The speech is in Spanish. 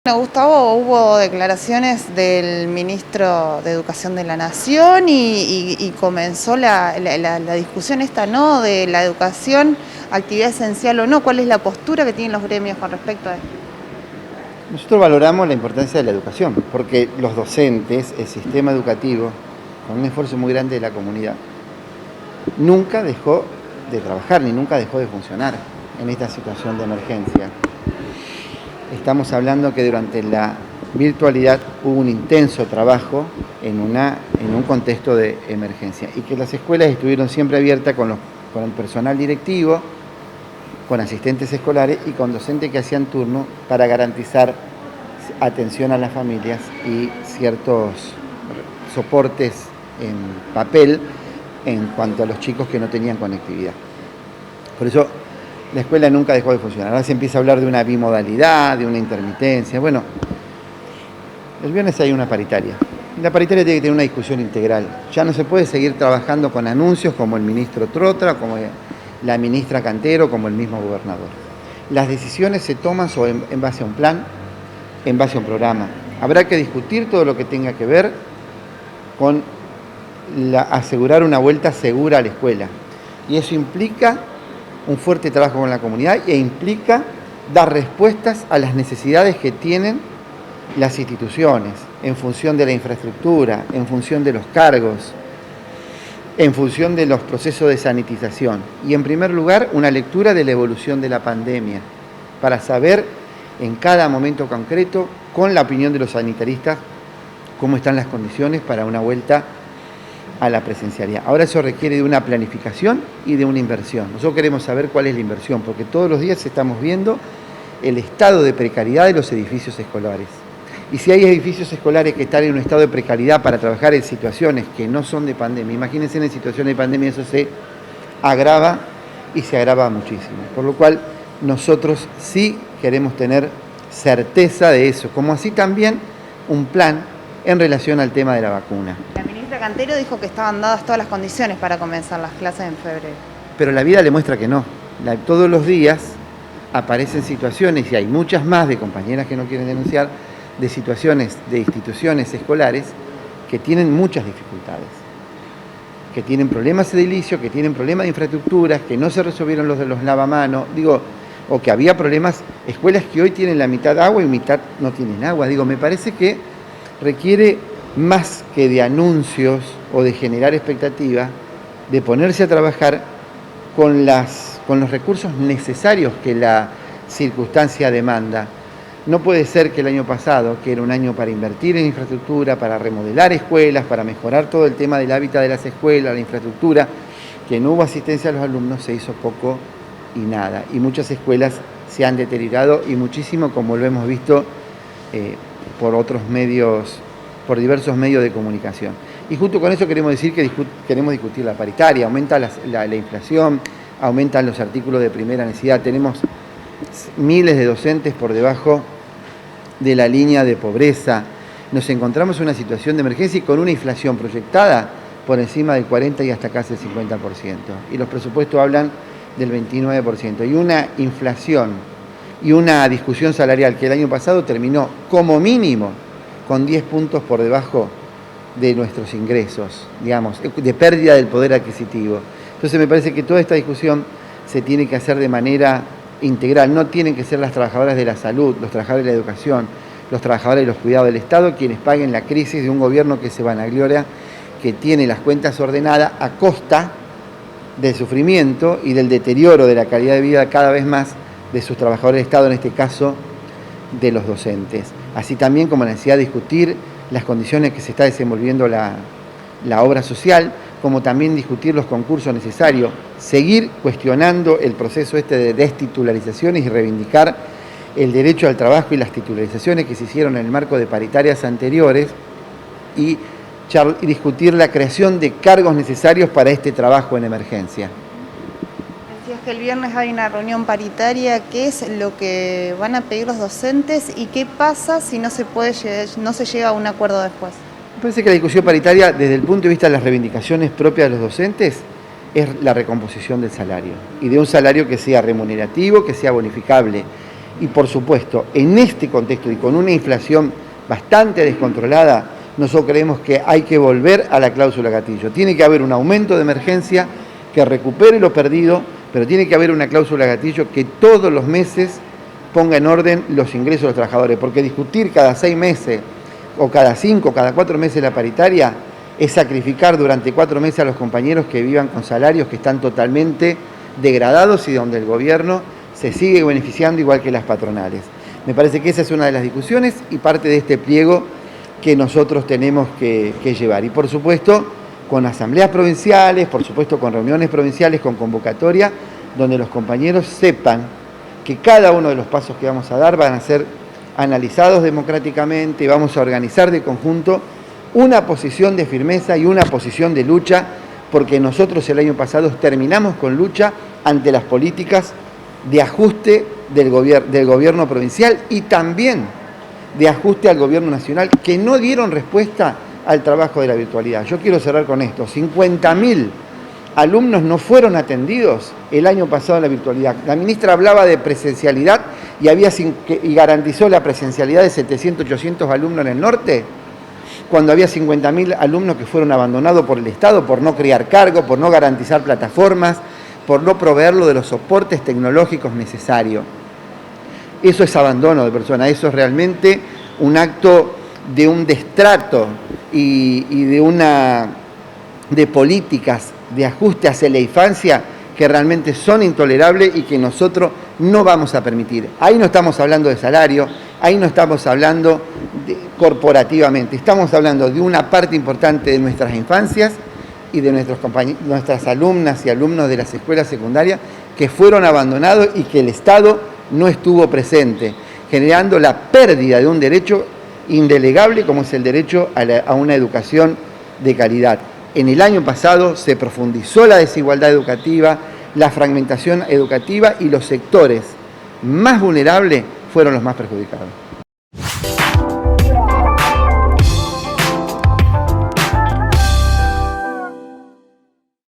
Bueno, Gustavo, hubo declaraciones del ministro de Educación de la Nación y comenzó la discusión esta, ¿no?, de la educación, actividad esencial o no. ¿Cuál es la postura que tienen los gremios con respecto a esto? Nosotros valoramos la importancia de la educación, porque los docentes, el sistema educativo, con un esfuerzo muy grande de la comunidad, nunca dejó de trabajar ni nunca dejó de funcionar en esta situación de emergencia. Estamos hablando que durante la virtualidad hubo un intenso trabajo en un contexto de emergencia y que las escuelas estuvieron siempre abiertas con el personal directivo, con asistentes escolares y con docentes que hacían turno para garantizar atención a las familias y ciertos soportes en papel en cuanto a los chicos que no tenían conectividad. Por eso la escuela nunca dejó de funcionar. Ahora se empieza a hablar de una bimodalidad, de una intermitencia. Bueno, el viernes hay una paritaria. La paritaria tiene que tener una discusión integral. Ya no se puede seguir trabajando con anuncios como el ministro Trotra, como la ministra Cantero, como el mismo gobernador. Las decisiones se toman en base a un plan, en base a un programa. Habrá que discutir todo lo que tenga que ver con asegurar una vuelta segura a la escuela. Y eso implica un fuerte trabajo con la comunidad e implica dar respuestas a las necesidades que tienen las instituciones en función de la infraestructura, en función de los cargos, en función de los procesos de sanitización. Y en primer lugar, una lectura de la evolución de la pandemia para saber en cada momento concreto, con la opinión de los sanitaristas, cómo están las condiciones para una vuelta a la presencialidad. Ahora eso requiere de una planificación y de una inversión. Nosotros queremos saber cuál es la inversión, porque todos los días estamos viendo el estado de precariedad de los edificios escolares. Y si hay edificios escolares que están en un estado de precariedad para trabajar en situaciones que no son de pandemia, imagínense en situaciones de pandemia, eso se agrava y se agrava muchísimo. Por lo cual nosotros sí queremos tener certeza de eso, como así también un plan en relación al tema de la vacuna. La ministra Cantero dijo que estaban dadas todas las condiciones para comenzar las clases en febrero. Pero la vida le muestra que no. Todos los días aparecen situaciones, y hay muchas más de compañeras que no quieren denunciar, de situaciones de instituciones escolares que tienen muchas dificultades, que tienen problemas edilicios, que tienen problemas de infraestructuras, que no se resolvieron los de los lavamanos, o que había problemas, escuelas que hoy tienen la mitad agua y mitad no tienen agua. Me parece que requiere más que de anuncios o de generar expectativa, de ponerse a trabajar con los recursos necesarios que la circunstancia demanda. No puede ser que el año pasado, que era un año para invertir en infraestructura, para remodelar escuelas, para mejorar todo el tema del hábitat de las escuelas, la infraestructura, que no hubo asistencia a los alumnos, se hizo poco y nada. Y muchas escuelas se han deteriorado y muchísimo, como lo hemos visto por otros medios, por diversos medios de comunicación. Y junto con eso queremos decir que queremos discutir la paritaria, aumenta la inflación, aumentan los artículos de primera necesidad, tenemos miles de docentes por debajo de la línea de pobreza, nos encontramos en una situación de emergencia y con una inflación proyectada por encima del 40% y hasta casi el 50%. Y los presupuestos hablan del 29%. Y una inflación y una discusión salarial que el año pasado terminó como mínimo con 10 puntos por debajo de nuestros ingresos, de pérdida del poder adquisitivo. Entonces me parece que toda esta discusión se tiene que hacer de manera integral. No tienen que ser las trabajadoras de la salud, los trabajadores de la educación, los trabajadores de los cuidados del Estado quienes paguen la crisis de un gobierno que se vanagloria, que tiene las cuentas ordenadas a costa del sufrimiento y del deterioro de la calidad de vida cada vez más de sus trabajadores del Estado, en este caso de los docentes. Así también como la necesidad de discutir las condiciones que se está desenvolviendo la obra social, como también discutir los concursos necesarios, seguir cuestionando el proceso de destitularizaciones y reivindicar el derecho al trabajo y las titularizaciones que se hicieron en el marco de paritarias anteriores y discutir la creación de cargos necesarios para este trabajo en emergencia. Decías que el viernes hay una reunión paritaria. ¿Qué es lo que van a pedir los docentes y qué pasa si no se llega a un acuerdo después? Me parece que la discusión paritaria, desde el punto de vista de las reivindicaciones propias de los docentes, es la recomposición del salario y de un salario que sea remunerativo, que sea bonificable. Y por supuesto, en este contexto y con una inflación bastante descontrolada, nosotros creemos que hay que volver a la cláusula gatillo. Tiene que haber un aumento de emergencia que recupere lo perdido, pero tiene que haber una cláusula gatillo que todos los meses ponga en orden los ingresos de los trabajadores, porque discutir cada 6 meses o cada 5, cada 4 meses la paritaria es sacrificar durante 4 meses a los compañeros que vivan con salarios que están totalmente degradados y donde el gobierno se sigue beneficiando igual que las patronales. Me parece que esa es una de las discusiones y parte de este pliego que nosotros tenemos que llevar. Y por supuesto, con asambleas provinciales, por supuesto con reuniones provinciales, con convocatoria, donde los compañeros sepan que cada uno de los pasos que vamos a dar van a ser analizados democráticamente y vamos a organizar de conjunto una posición de firmeza y una posición de lucha, porque nosotros el año pasado terminamos con lucha ante las políticas de ajuste del gobierno provincial y también de ajuste al gobierno nacional, que no dieron respuesta al trabajo de la virtualidad. Yo quiero cerrar con esto: 50.000 alumnos no fueron atendidos el año pasado en la virtualidad. La ministra hablaba de presencialidad y garantizó la presencialidad de 700, 800 alumnos en el norte, cuando había 50.000 alumnos que fueron abandonados por el Estado por no crear cargo, por no garantizar plataformas, por no proveerlo de los soportes tecnológicos necesarios. Eso es abandono de personas, eso es realmente un acto de un destrato y de políticas de ajuste hacia la infancia que realmente son intolerables y que nosotros no vamos a permitir. Ahí no estamos hablando de salario, ahí no estamos hablando corporativamente, estamos hablando de una parte importante de nuestras infancias y de nuestras alumnas y alumnos de las escuelas secundarias que fueron abandonados y que el Estado no estuvo presente, generando la pérdida de un derecho indelegable como es el derecho a una educación de calidad. En el año pasado se profundizó la desigualdad educativa, la fragmentación educativa y los sectores más vulnerables fueron los más perjudicados.